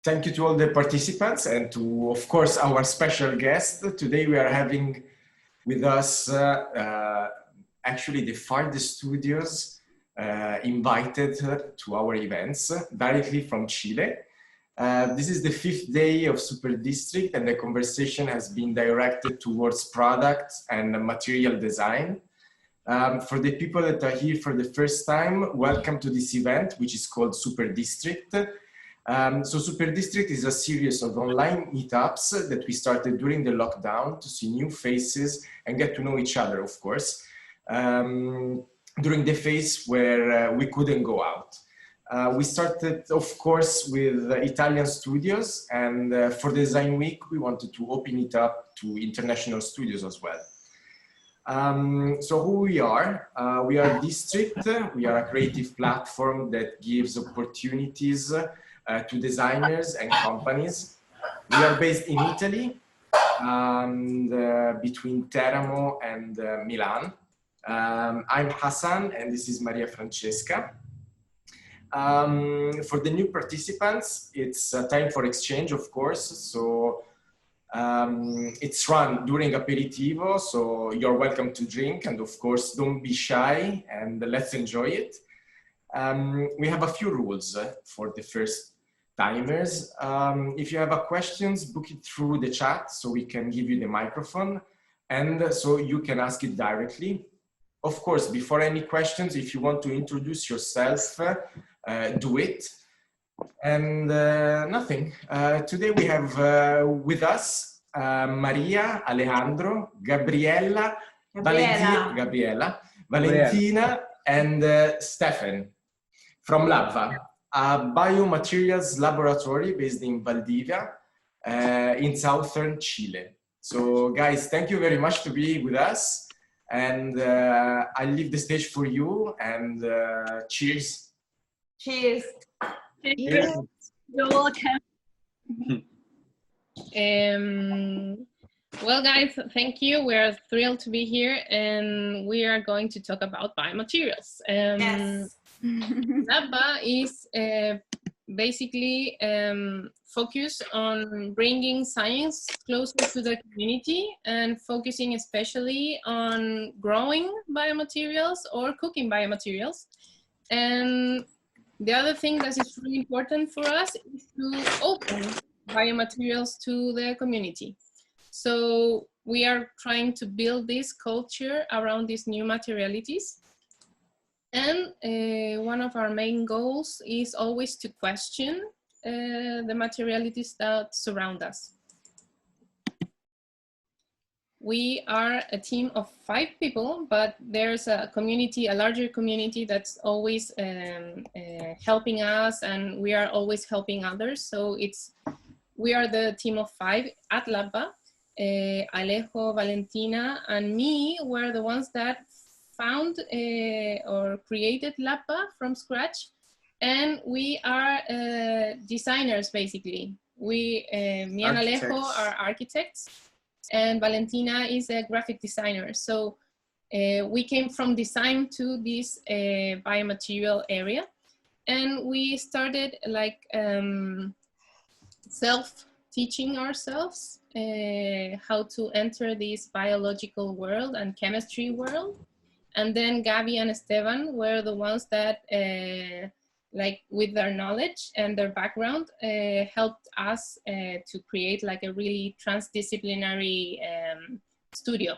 Thank you to all the participants and to, of course, our special guest. Today we are having with us actually the farthest studios invited to our events directly from Chile. This is the 5th day of SuperDistrict, and the conversation has been directed towards product and material design. For the people that are here for the first time, welcome to this event, which is called SuperDistrict. So SuperDistrict is a series of online meetups that we started during the lockdown to see new faces and get to know each other, of course, during the phase where we couldn't go out. We started, of course, with Italian studios, and for Design Week, we wanted to open it up to international studios as well. So who we are District. We are a creative platform that gives opportunities to designers and companies. We are based in Italy, and between Teramo and Milan. I'm Hassan, and this is Maria Francesca. For the new participants, it's a time for exchange, of course. So it's run during aperitivo, so you're welcome to drink, and of course, don't be shy, and let's enjoy it. We have a few rules for the first timers. If you have a questions, book it through the chat so we can give you the microphone, and so you can ask it directly. Of course, before any questions, if you want to introduce yourself, do it. And nothing. Today we have with us Maria, Alejandro, Gabriela, Valentina, and Stefen from Labva, a biomaterials laboratory based in Valdivia in southern Chile. So guys, thank you very much to be with us. And I leave the stage for you, and cheers. Cheers. Cheers. You're welcome. Well, guys, thank you. We're thrilled to be here, and we are going to talk about biomaterials. Yes. Labva is basically focused on bringing science closer to the community and focusing especially on growing biomaterials or cooking biomaterials. And the other thing that is really important for us is to open biomaterials to the community. So we are trying to build this culture around these new materialities. And one of our main goals is always to question the materialities that surround us. We are a team of 5 people, but there's a community, a larger community that's always helping us, and we are always helping others. So we are the team of 5 at Labva. Alejo, Valentina, and me were the ones that found or created Labva from scratch. And we are designers, basically. Me and Alejo are architects, and Valentina is a graphic designer. So we came from design to this biomaterial area, and we started like self-teaching ourselves how to enter this biological world and chemistry world. And then Gabi and Stefen were the ones that like with their knowledge and their background helped us to create like a really transdisciplinary studio.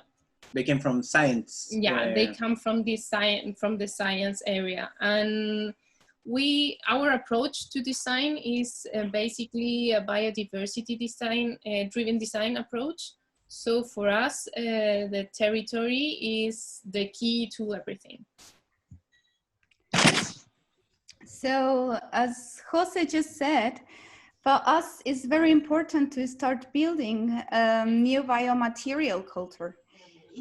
They came from science. Yeah, they come from the science area. And our approach to design is basically a biodiversity design driven design approach. So for us, the territory is the key to everything. So as Jose just said, for us, it's very important to start building a new biomaterial culture.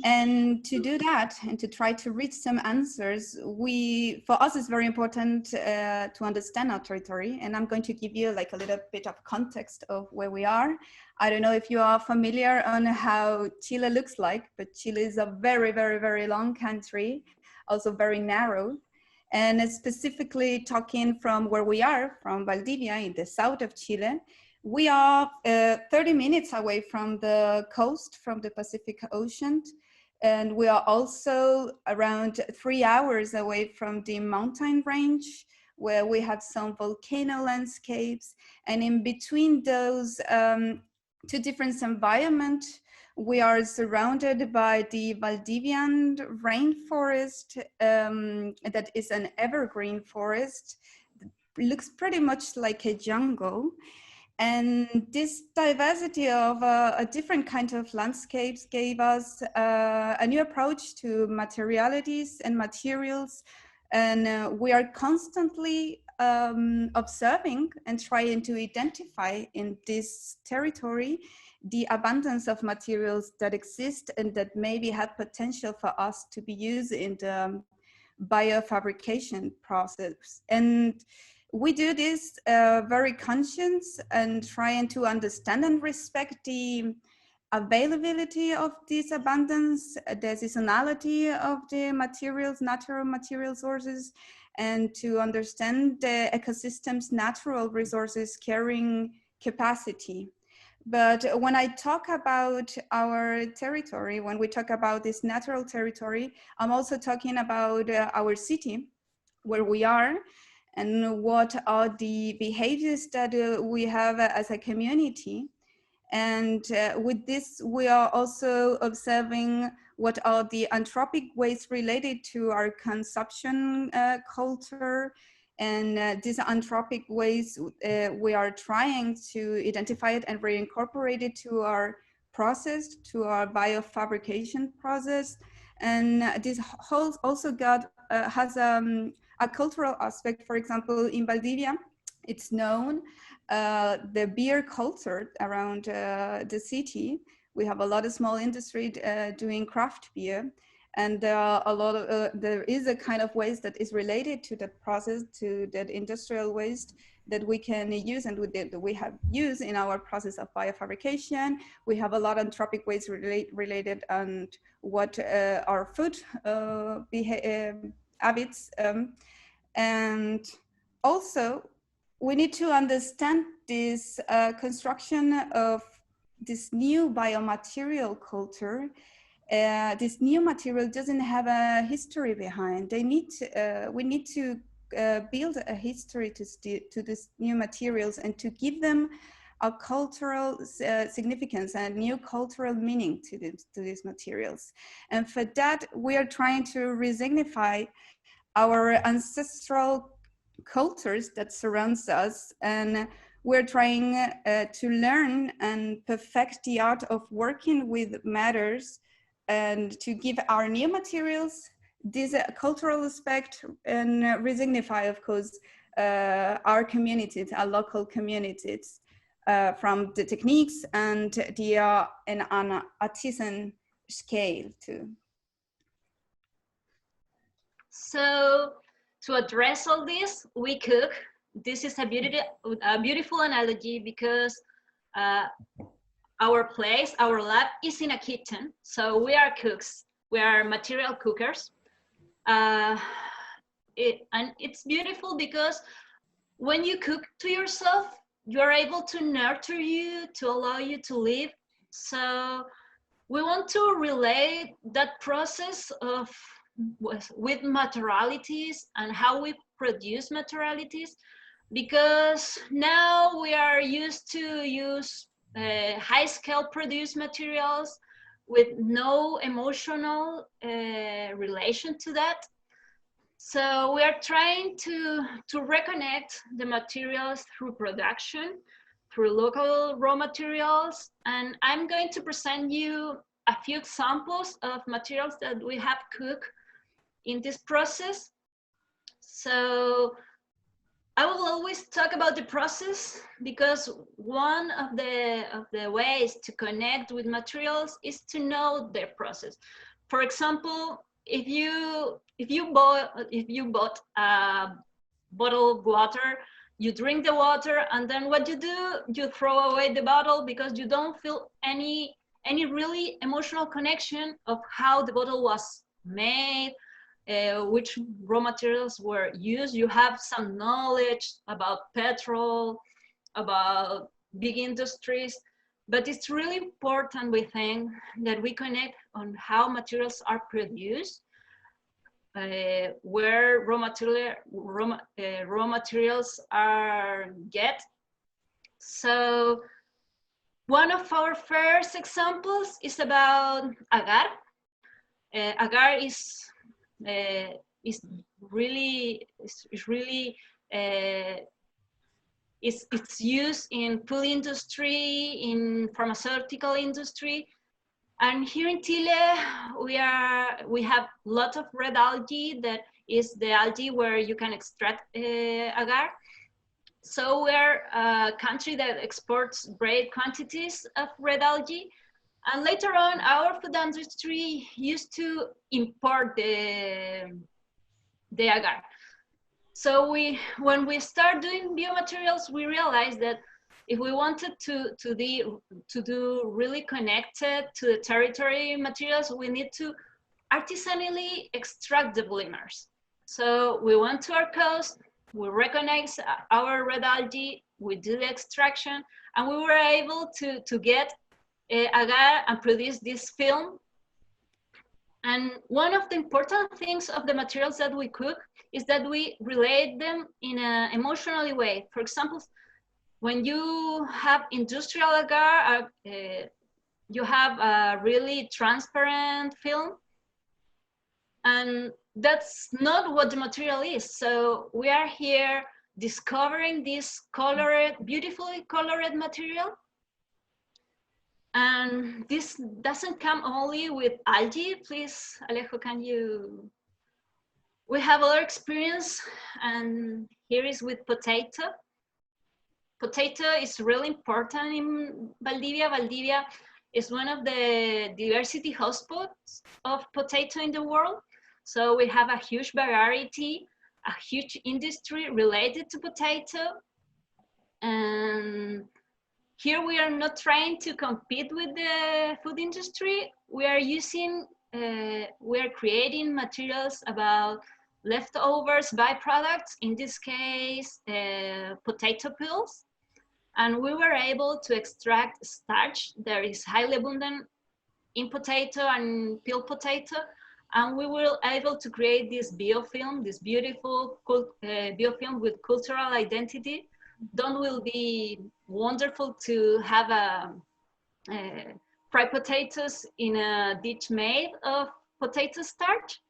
And to do that and to try to reach some answers, for us, it's very important to understand our territory. And I'm going to give you like a little bit of context of where we are. I don't know if you are familiar on how Chile looks like, but Chile is a very, very, very long country, also very narrow. And specifically talking from where we are, from Valdivia in the south of Chile, we are 30 minutes away from the coast, from the Pacific Ocean. And we are also around 3 hours away from the mountain range, where we have some volcano landscapes. And in between those two different environments, we are surrounded by the Valdivian rainforest, that is an evergreen forest. It looks pretty much like a jungle. And this diversity of a different kind of landscapes gave us a new approach to materialities and materials. And we are constantly observing and trying to identify in this territory the abundance of materials that exist and that maybe have potential for us to be used in the biofabrication process. And we do this very conscious and trying to understand and respect the availability of this abundance, the seasonality of the materials, natural material sources, and to understand the ecosystem's natural resources carrying capacity. But when I talk about our territory, when we talk about this natural territory, I'm also talking about our city, where we are, and what are the behaviors that we have as a community. And with this, we are also observing what are the anthropic ways related to our consumption culture. And these anthropic ways, we are trying to identify it and reincorporate it to our process, to our biofabrication process. And this whole also has a cultural aspect. For example, in Valdivia, it's known the beer culture around the city. We have a lot of small industry doing craft beer. And there are a lot of, there is a kind of waste that is related to that process, to that industrial waste that we can use and we have used in our process of biofabrication. We have a lot of anthropic waste related on what our food habits. And also, we need to understand this construction of this new biomaterial culture. This new material doesn't have a history behind. We need to build a history to these new materials and to give them a cultural significance and new cultural meaning to these materials. And for that, we are trying to resignify our ancestral cultures that surrounds us, and we're trying to learn and perfect the art of working with matters and to give our new materials this cultural aspect and resignify, of course, our communities, our local communities, from the techniques and the an artisan scale too. So to address all this, we cook. This is a beautiful analogy because our place, our lab is in a kitchen. So we are cooks, we are material cookers. And it's beautiful because when you cook to yourself, you are able to nurture you, to allow you to live. So we want to relate that process of with materialities and how we produce materialities, because now we are used to use high scale produced materials with no emotional relation to that. So we are trying to reconnect the materials through production, through local raw materials. And I'm going to present you a few examples of materials that we have cooked in this process. So I will always talk about the process because one of the ways to connect with materials is to know their process. For example, if you bought a bottle of water, you drink the water, and then what you do, you throw away the bottle because you don't feel any really emotional connection of how the bottle was made, which raw materials were used. You have some knowledge about petrol, about big industries, but it's really important, we think, that we connect on how materials are produced, where raw materials are get. So one of our first examples is about agar. Agar is really it's used in food industry, in pharmaceutical industry, and here in Chile we have a lot of red algae. That is the algae where you can extract agar. So we're a country that exports great quantities of red algae. And later on, our food industry used to import the agar. So when we start doing biomaterials, we realized that if we wanted to do really connected to the territory materials, we need to artisanally extract the polymers. So we went to our coast, we recognize our red algae, we do the extraction, and we were able to get agar and produce this film. And one of the important things of the materials that we cook is that we relate them in an emotional way. For example, when you have industrial agar, you have a really transparent film, and that's not what the material is. So we are here discovering this colored, beautifully colored material. And this doesn't come only with algae. Please, Alejo, can you? We have other experience, and here is with potato. Potato is really important in Valdivia. Valdivia is one of the diversity hotspots of potato in the world. So we have a huge variety, a huge industry related to potato. And here we are not trying to compete with the food industry. We are creating materials about leftovers, byproducts, in this case, potato peels. And we were able to extract starch that is highly abundant in potato and peeled potato. And we were able to create this biofilm, this beautiful biofilm with cultural identity. That will be wonderful to have fried potatoes in a dish made of potato starch.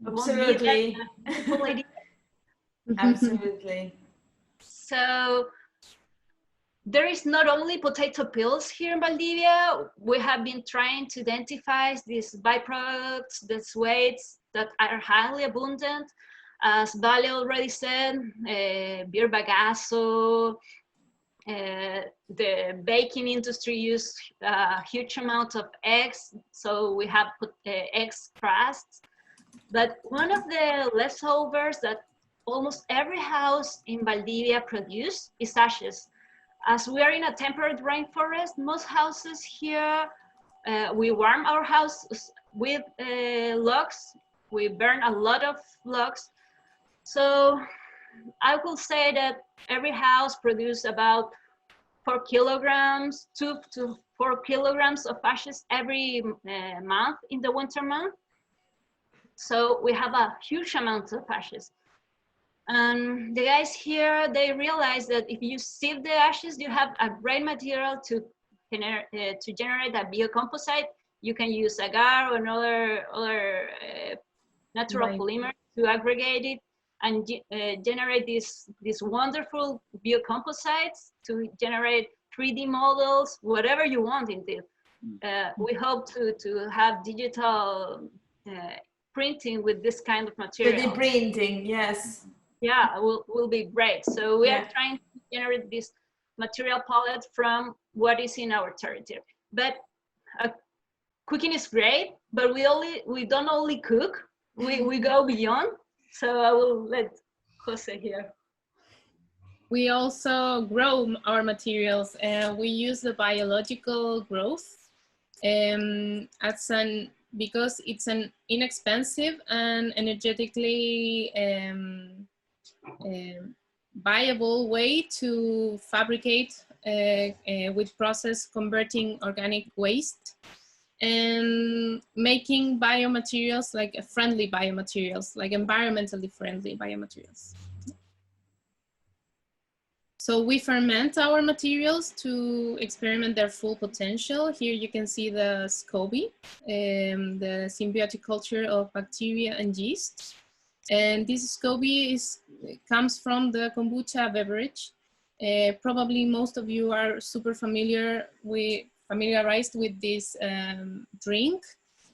Absolutely. Absolutely. So there is not only potato peels here in Valdivia. We have been trying to identify these byproducts, these weights that are highly abundant. As Vale already said, beer bagazo, the baking industry use a huge amount of eggs, so we have eggs crusts. But one of the leftovers that almost every house in Valdivia produce is ashes. As we are in a temperate rainforest, most houses here, we warm our houses with logs. We burn a lot of logs. So I will say that every house produces about 4 kilograms, 2 to 4 kilograms of ashes every month in the winter month. So we have a huge amount of ashes. And the guys here, they realize that if you sieve the ashes, you have a great material to generate a biocomposite. You can use agar or other natural polymer to aggregate it and generate these wonderful biocomposites to generate 3D models, whatever you want indeed. We hope to have digital printing with this kind of material. 3D printing, yes. Yeah, will be great. So we are trying to generate this material palette from what is in our territory. But cooking is great, but we don't only cook, we go beyond. So I will let Jose here. We also grow our materials, and we use the biological growth as an because it's an inexpensive and energetically viable way to fabricate with process converting organic waste and making biomaterials, like friendly biomaterials, like environmentally friendly biomaterials. So we ferment our materials to experiment their full potential. Here you can see the SCOBY, the symbiotic culture of bacteria and yeast. And this SCOBY comes from the kombucha beverage. Probably most of you are super familiarized with this drink,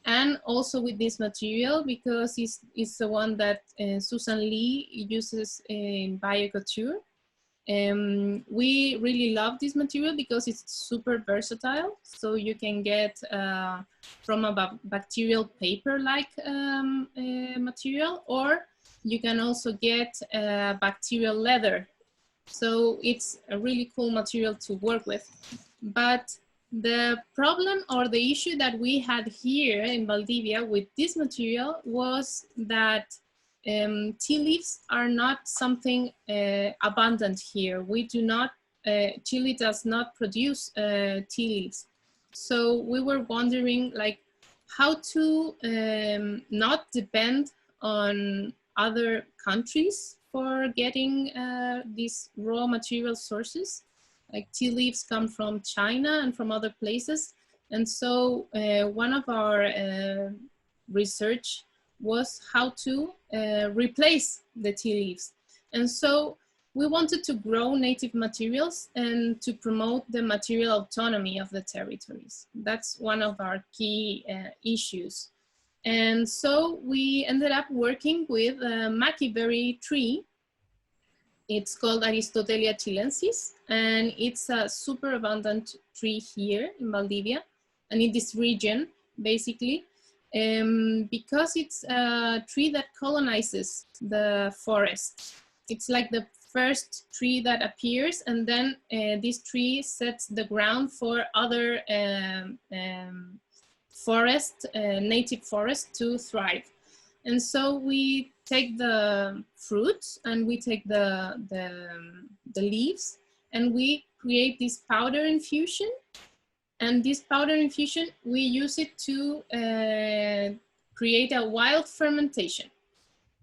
and also with this material, because it's the one that Susan Lee uses in BioCouture. We really love this material because it's super versatile. So you can get from a bacterial paper-like material, or you can also get bacterial leather. So it's a really cool material to work with. But the problem or the issue that we had here in Valdivia with this material was that tea leaves are not something abundant here. We do not, Chile does not produce tea leaves. So we were wondering like how to not depend on other countries for getting these raw material sources. Like tea leaves come from China and from other places. And so one of our research was how to replace the tea leaves. And so we wanted to grow native materials and to promote the material autonomy of the territories. That's one of our key issues. And so we ended up working with a maquiberry tree. It's called Aristotelia chilensis, and it's a super abundant tree here in Valdivia and in this region, basically, because it's a tree that colonizes the forest. It's like the first tree that appears, and then this tree sets the ground for other native forest to thrive. And so we take the fruits and we take the leaves, and we create this powder infusion. And this powder infusion, we use it to create a wild fermentation.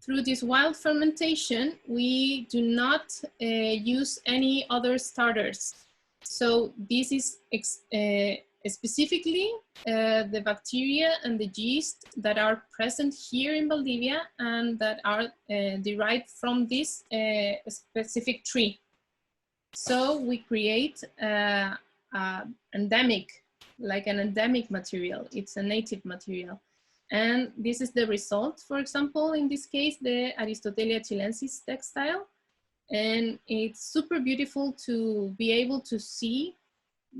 Through this wild fermentation, we do not use any other starters. So this is specifically the bacteria and the yeast that are present here in Valdivia and that are derived from this specific tree. So we create endemic material. It's a native material. And this is the result, for example, in this case, the Aristotelia chilensis textile. And it's super beautiful to be able to see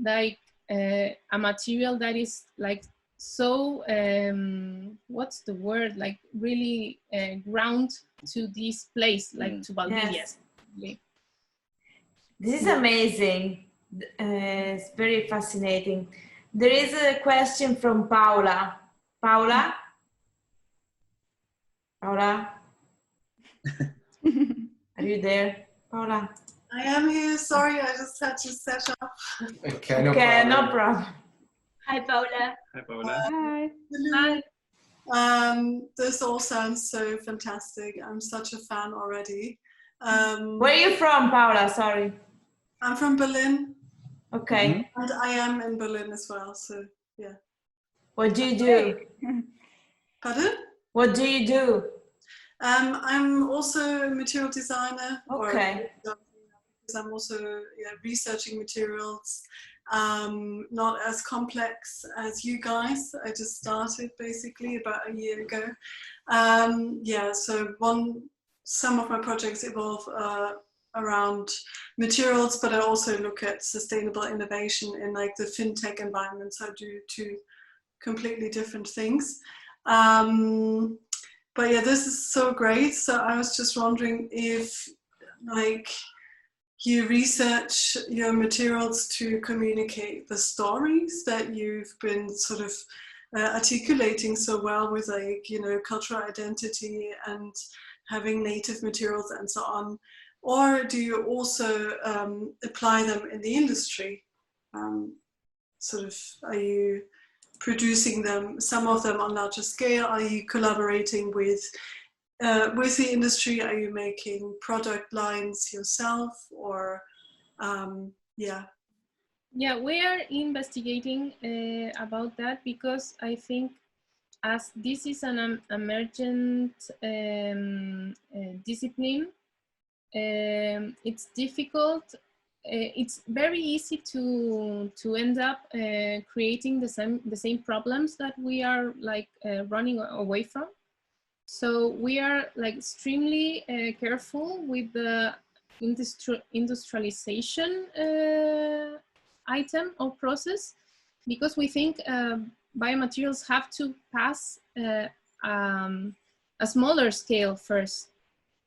like a material that is like so, what's the word? Like really ground to this place, like to Valdivia. Yes. Yeah. This is amazing. It's very fascinating. There is a question from Paula. Paula? Paula? Are you there? Paula? I am here. Sorry, I just had to set up. Okay, No problem. Hi, Paula. Hi, Paula. Hi. Hi. This all sounds so fantastic. I'm such a fan already. Where are you from, Paula? Sorry. I'm from Berlin. Okay. And I am in Berlin as well, so yeah. What do you do? Pardon? What do you do? I'm also a material designer. Okay. Because I'm also researching materials, not as complex as you guys. I just started basically about a year ago. So some of my projects evolve around materials, but I also look at sustainable innovation in like the fintech environments. I do two completely different things. But yeah, this is so great. So I was just wondering if like you research your materials to communicate the stories that you've been sort of articulating so well with, like, you know, cultural identity and having native materials and so on? Or do you also apply them in the industry? Sort of, are you producing them, some of them on larger scale? Are you collaborating with the industry? Are you making product lines yourself, or yeah? Yeah, we are investigating about that, because I think as this is an emergent discipline, it's difficult. It's very easy to end up creating the same problems that we are like running away from. So we are like extremely careful with the industrialization item or process, because we think biomaterials have to pass a smaller scale first.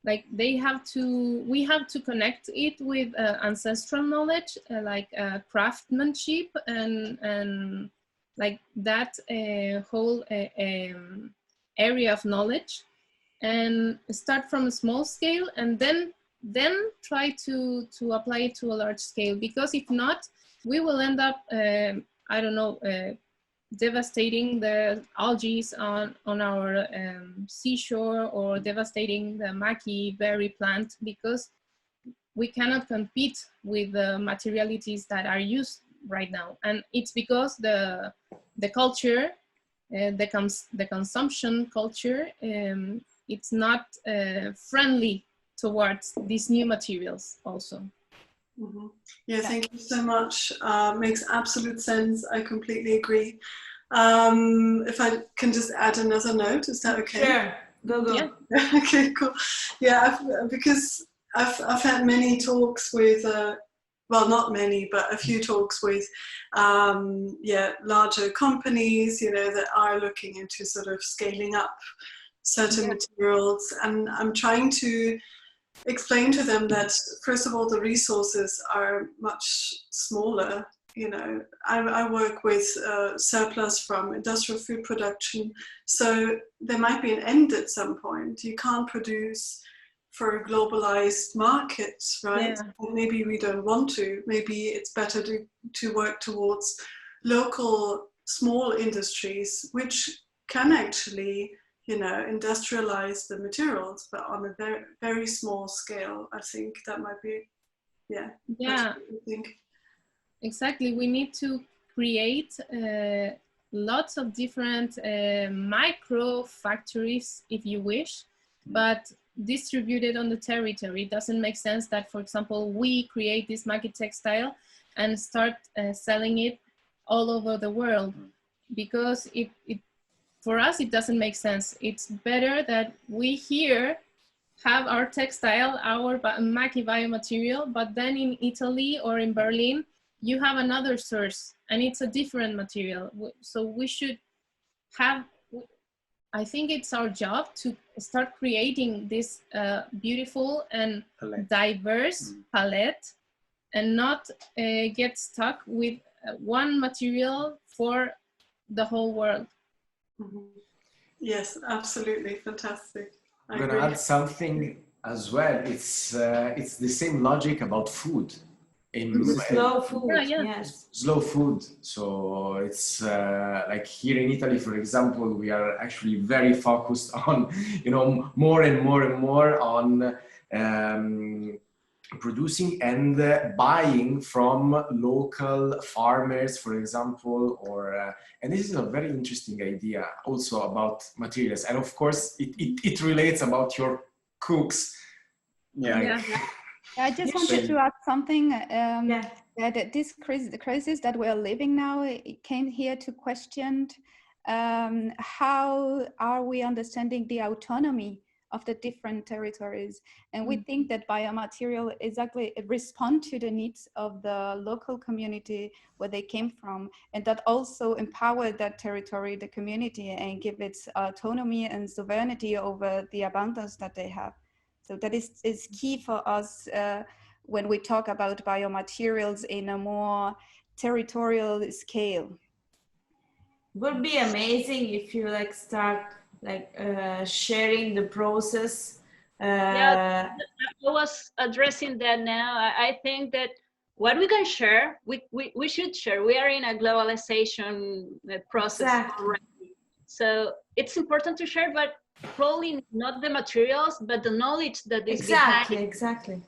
Like we have to connect it with ancestral knowledge, like craftsmanship and like that whole area of knowledge, and start from a small scale, and then try to apply it to a large scale. Because if not, we will end up I don't know, devastating the algae on our seashore, or devastating the maqui berry plant, because we cannot compete with the materialities that are used right now. And it's because the culture, the consumption culture, it's not friendly towards these new materials also. Mm-hmm. Yeah, thank you so much. Makes absolute sense. I completely agree. If I can just add another note, is that okay? Sure, go. Yeah. Okay, cool. Yeah, because I've had many talks with, well, not many, but a few talks with, larger companies, you know, that are looking into sort of scaling up certain materials, and I'm trying to explain to them that, first of all, the resources are much smaller. You know, I work with surplus from industrial food production, so there might be an end at some point. You can't produce for a globalized market, right? Yeah. Or maybe we don't want to. Maybe it's better to work towards local small industries, which can actually, you know, industrialize the materials, but on a very, very small scale. I think that might be, yeah. Yeah, I think. exactly. We need to create lots of different micro factories, if you wish, but distributed on the territory. It doesn't make sense that, for example, we create this market textile and start selling it all over the world, because it for us, it doesn't make sense. It's better that we here have our textile, our maqui biomaterial, but then in Italy or in Berlin, you have another source and it's a different material. So we should have, I think it's our job to start creating this beautiful and diverse palette, and not get stuck with one material for the whole world. Mm-hmm. Yes, absolutely, fantastic. I'm going to add something as well. It's the same logic about food. Slow food, yes. Slow food. So it's like here in Italy, for example, we are actually very focused on, you know, more and more on producing and buying from local farmers, for example, or and this is a very interesting idea also about materials, and of course it relates about your cooks. I just wanted to add something. That this crisis that we are living now, it came here to question how are we understanding the autonomy of the different territories. And we think that biomaterial exactly respond to the needs of the local community where they came from, and that also empower that territory, the community, and give its autonomy and sovereignty over the abundance that they have. So that is key for us when we talk about biomaterials in a more territorial scale. Would be amazing if you like start like sharing the process. Yeah, I was addressing that now. I think that what we can share, we should share. We are in a globalization process Exactly. already. So it's important to share, but probably not the materials, but the knowledge that is Exactly, behind. exactly.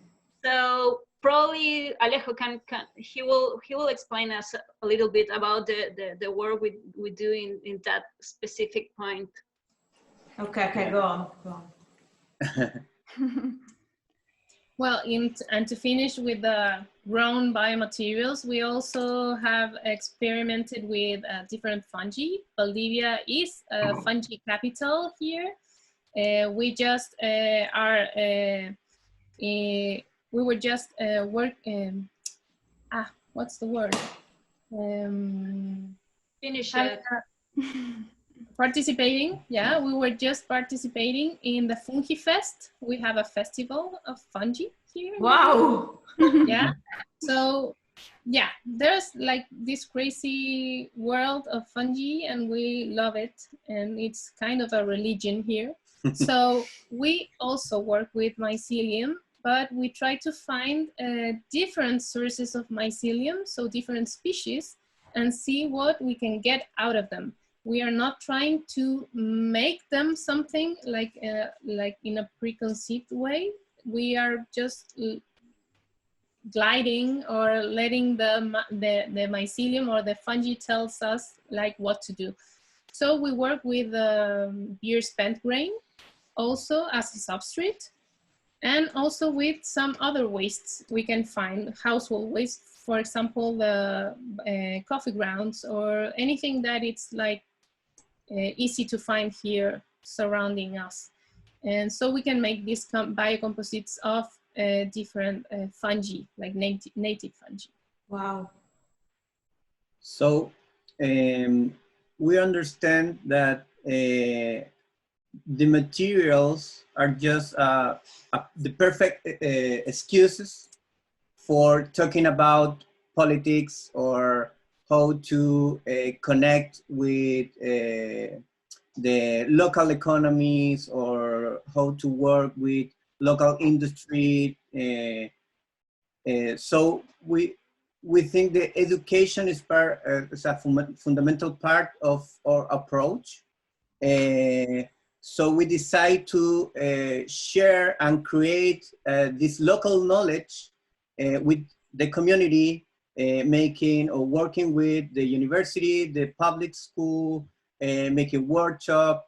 So probably Alejo can he will explain us a little bit about the work we do in that specific point. Okay, okay, go on, go on. Well, and to finish with the grown biomaterials, we also have experimented with different fungi. Valdivia is a fungi capital here. We just we were just what's the word? Finish it. Participating, yeah, we were just participating in the Fungi Fest. We have a festival of fungi here. Wow. Yeah, so yeah, there's like this crazy world of fungi and we love it, and it's kind of a religion here. So we also work with mycelium, but we try to find different sources of mycelium, so different species, and see what we can get out of them. We are not trying to make them something like in a preconceived way. We are just gliding or letting the mycelium or the fungi tells us like what to do. So we work with beer spent grain also as a substrate, and also with some other wastes we can find, household waste, for example, the coffee grounds or anything that it's like easy to find here surrounding us. And so we can make these biocomposites of different fungi, like native fungi. Wow. So we understand that the materials are just the perfect excuses for talking about politics or how to connect with the local economies or how to work with local industry. So we think the education is is a fundamental part of our approach. So we decide to share and create this local knowledge with the community, making or working with the university, the public school, making workshop.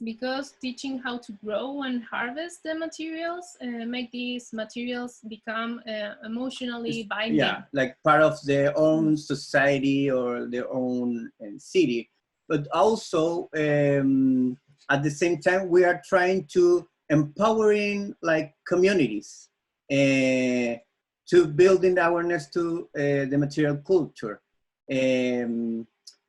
Because teaching how to grow and harvest the materials make these materials become emotionally binding. Yeah, like part of their own society or their own city. But also, at the same time, we are trying to empowering like communities to building awareness to the material culture.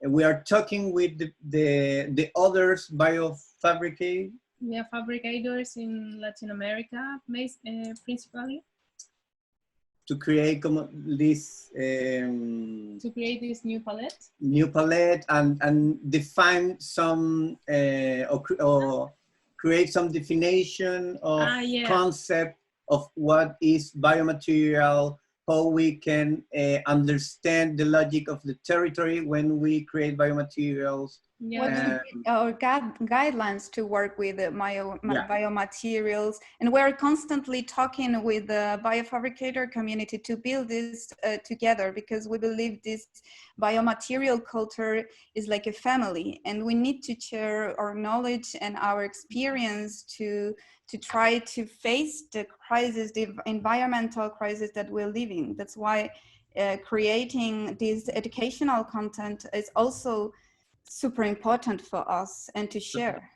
We are talking with the others biofabricators. Yeah, fabricators in Latin America, principally. To create this new palette. New palette and define some or create some definition of concept of what is biomaterial, how we can understand the logic of the territory when we create biomaterials. Yeah. What should be our guidelines to work with biomaterials? And we're constantly talking with the biofabricator community to build this together, because we believe this biomaterial culture is like a family, and we need to share our knowledge and our experience to try to face the crisis, the environmental crisis that we're living. That's why creating this educational content is also super important for us and to share.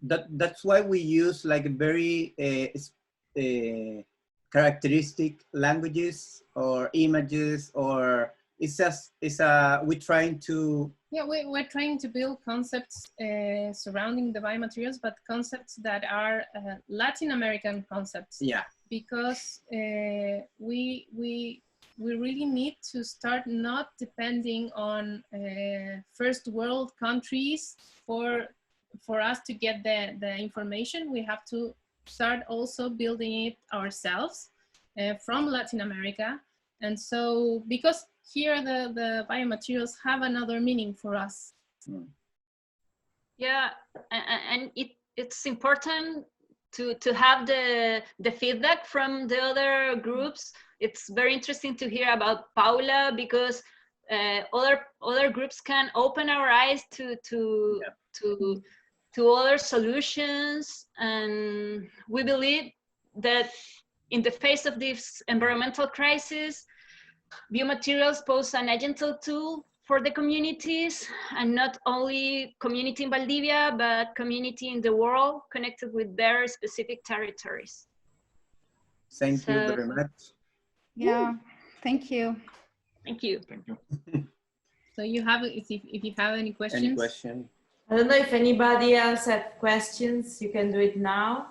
That's why we use like very characteristic languages or images, or we're trying to we're trying to build concepts surrounding the biomaterials, but concepts that are Latin American concepts. Yeah, because we we really need to start not depending on first world countries for us to get the information. We have to start also building it ourselves from Latin America. And so, because here the biomaterials have another meaning for us. Yeah, and it's important to have the feedback from the other groups. It's very interesting to hear about Paula, because other groups can open our eyes to other solutions, and we believe that in the face of this environmental crisis, biomaterials pose an agile tool for the communities, and not only community in Valdivia, but community in the world connected with their specific territories. Thank you very much. Yeah, thank you. Thank you. Thank you. So you have, if you have any questions? Any question? I don't know if anybody else have questions. You can do it now.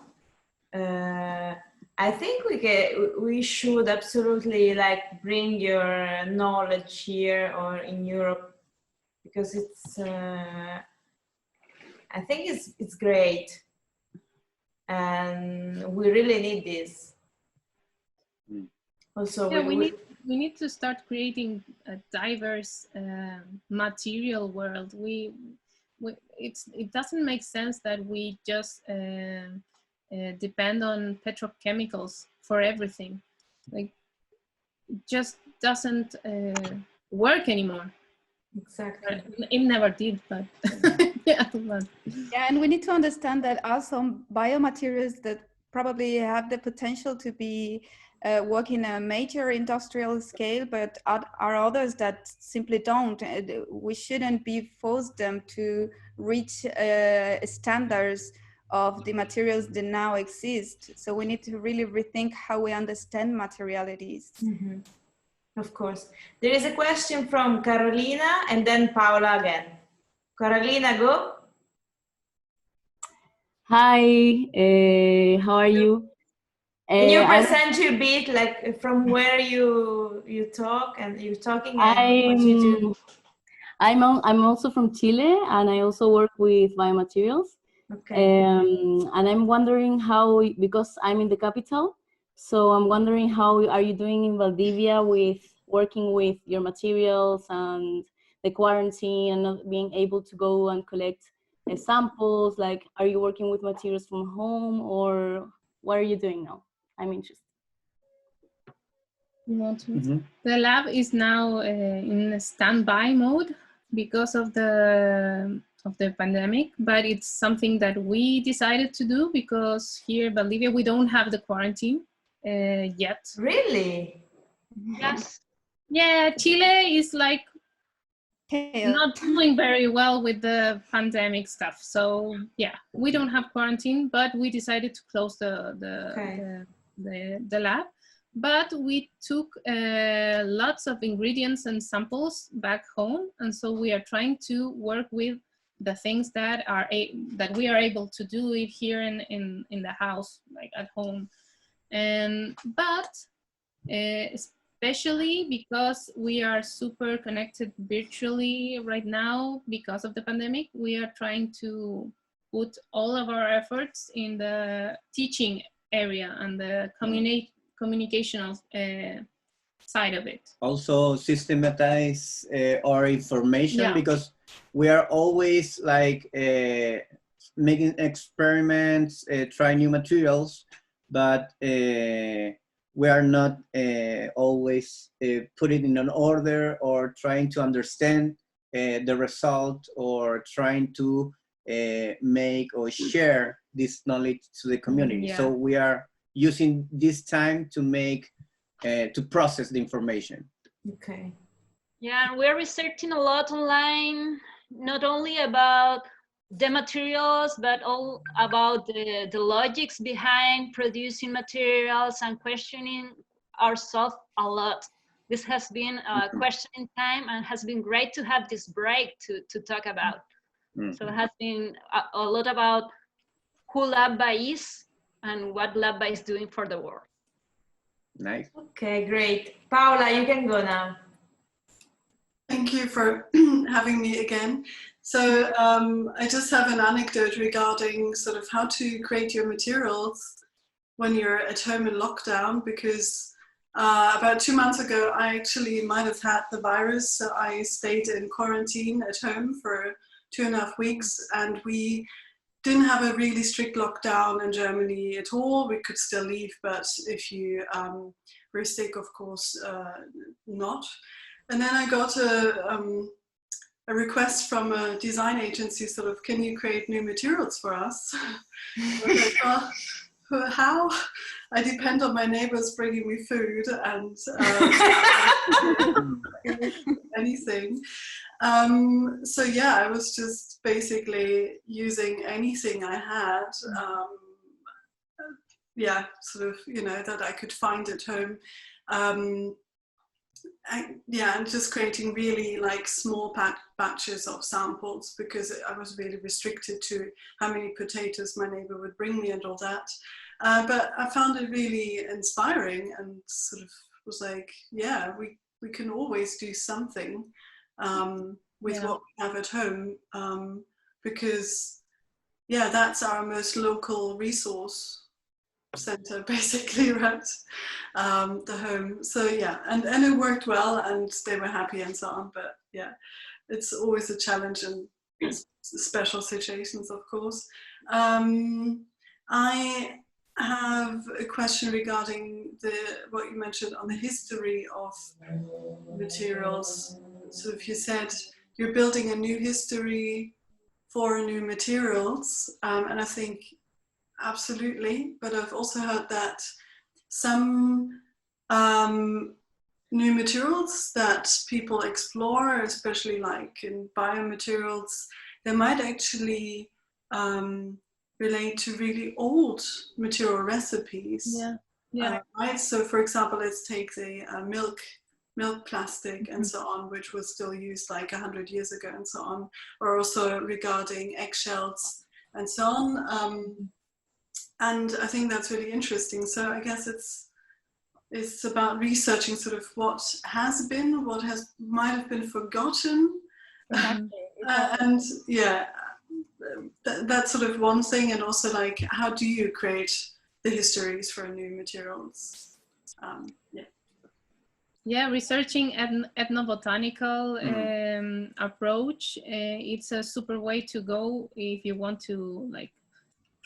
I think we should absolutely like bring your knowledge here or in Europe, because it's I think it's great, and we really need this. Also, yeah, we need to start creating a diverse material world. It doesn't make sense that we just depend on petrochemicals for everything. Like, it just doesn't work anymore. Exactly. It never did, but yeah. But. Yeah, and we need to understand that also biomaterials that probably have the potential to be work in a major industrial scale, but are others that simply don't. We shouldn't be forced them to reach standards of the materials that now exist. So we need to really rethink how we understand materialities. Mm-hmm. Of course. There is a question from Carolina and then Paula again. Carolina, go. Hi, how are you? Can you present your bit, like from where you talk and you're talking and what you do? I'm also from Chile, and I also work with biomaterials. Okay. And I'm wondering how, because I'm in the capital, so I'm wondering how are you doing in Valdivia with working with your materials and the quarantine and not being able to go and collect samples? Like, are you working with materials from home, or what are you doing now? I'm interested. You want to? The lab is now in a standby mode because of the pandemic, but it's something that we decided to do because here in Bolivia we don't have the quarantine yet. Really? Yes. Yeah, Chile is like not doing very well with the pandemic stuff. So yeah, we don't have quarantine, but we decided to close the lab. But we took lots of ingredients and samples back home, and so we are trying to work with the things that we are able to do it here in the house, like at home. But especially because we are super connected virtually right now because of the pandemic, we are trying to put all of our efforts in the teaching area and the communicational side of it. Also systematize our information, because we are always like making experiments, trying new materials, but we are not always putting in an order or trying to understand the result or trying to make or share this knowledge to the community. So we are using this time to make, to process the information. Okay. Yeah, we're researching a lot online, not only about the materials, but all about the logics behind producing materials and questioning ourselves a lot. This has been a questioning time and has been great to have this break to talk about. So it has been a lot about who Labva is and what Labva is doing for the world. Nice. Okay, great. Paola, you can go now. Thank you for having me again. So I just have an anecdote regarding sort of how to create your materials when you're at home in lockdown, because about 2 months ago, I actually might have had the virus. So I stayed in quarantine at home for 2.5 weeks, and we didn't have a really strict lockdown in Germany at all. We could still leave, but if you were sick, of course, not. And then I got a request from a design agency, sort of, can you create new materials for us? I was like, well, how? I depend on my neighbors bringing me food and anything. So yeah, I was just basically using anything I had, yeah, sort of, you know, that I could find at home. Yeah, and just creating really like small batches of samples, because I was really restricted to how many potatoes my neighbor would bring me and all that. But I found it really inspiring, and sort of was like, yeah, we can always do something with what we have at home, because yeah, that's our most local resource center, basically, right? The home. So yeah, and it worked well, and they were happy and so on. But yeah, it's always a challenge in special situations, of course. I have a question regarding what you mentioned on the history of materials. So if you said you're building a new history for new materials, and I think absolutely, but I've also heard that some new materials that people explore, especially like in biomaterials, they might actually relate to really old material recipes. Right? So for example, let's take the milk plastic and so on, which was still used like 100 years ago and so on, or also regarding eggshells and so on. And I think that's really interesting. So I guess it's about researching sort of what has been, what might have been forgotten. And yeah, that's sort of one thing. And also like, how do you create the histories for new materials? Yeah, researching ethnobotanical approach, it's a super way to go if you want to like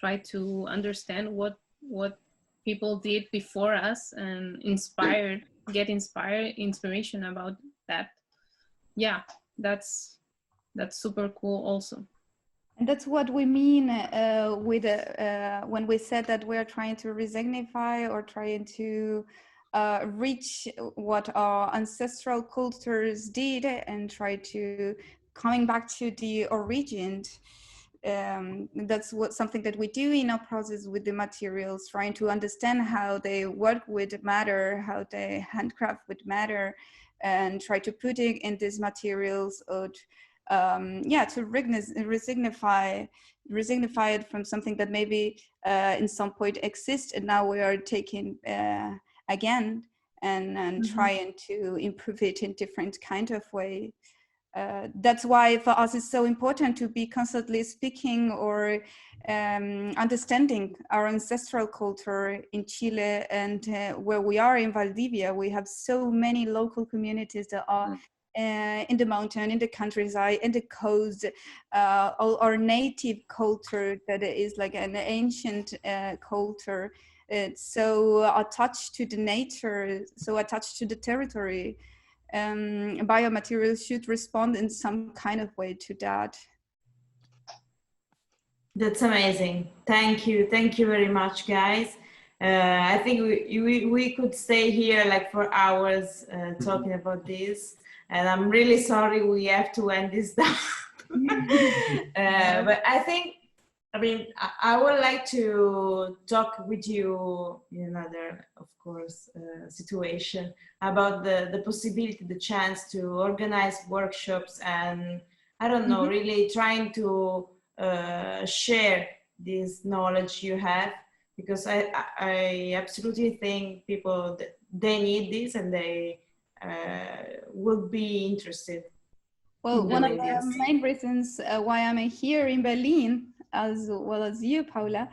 try to understand what people did before us and get inspiration about that. Yeah, that's super cool also. And that's what we mean with when we said that we're trying to resignify or trying to reach what our ancestral cultures did and try to coming back to the origin. That's something that we do in our process with the materials, trying to understand how they work with matter, how they handcraft with matter, and try to put it in these materials, or to resignify it from something that maybe in some point exists, and now we are taking again and trying to improve it in different kind of way. That's why for us it's so important to be constantly speaking or understanding our ancestral culture in Chile, and where we are in Valdivia, we have so many local communities that are in the mountain, in the countryside, in the coast, all our native culture that is like an ancient culture. It's so attached to the nature, so attached to the territory. Biomaterials should respond in some kind of way to that. That's amazing. Thank you very much, guys. I think we could stay here like for hours talking about this, and I'm really sorry we have to end this down. But I mean, I would like to talk with you in another, of course, situation about the possibility, the chance to organize workshops, and I don't know, really trying to share this knowledge you have because I absolutely think people, they need this and they would be interested. Well, one of the main reasons why I'm here in Berlin, as well as you, Paula,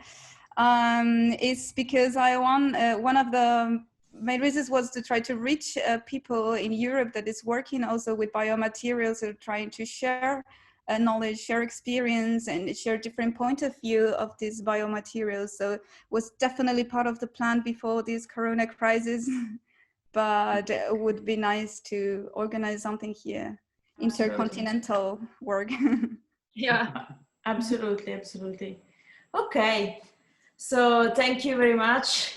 is because one of the main reasons was to try to reach people in Europe that is working also with biomaterials, or trying to share knowledge, share experience, and share different point of view of these biomaterials. So it was definitely part of the plan before this Corona crisis, but it would be nice to organize something here. Intercontinental work. Yeah, absolutely, absolutely. Okay, so thank you very much.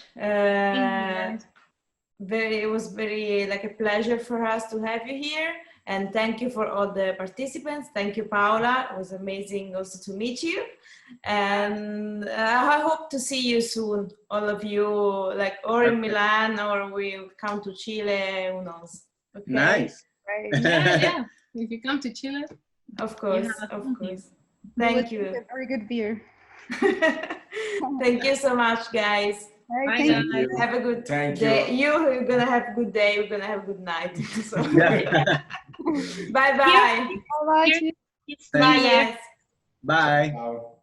It was very like a pleasure for us to have you here, and thank you for all the participants. Thank you, Paula. It was amazing also to meet you, and I hope to see you soon, all of you, like or in Milan, or we'll come to Chile, who knows. Okay. Nice. Yeah. If you come to Chile, of course, of course. Thank you. A very good beer. Thank you so much, guys. Bye, guys. Have a good day. You're gonna have a good day. We're gonna have a good night. So. Bye bye. Bye. Bye. Yes. Bye. Ciao.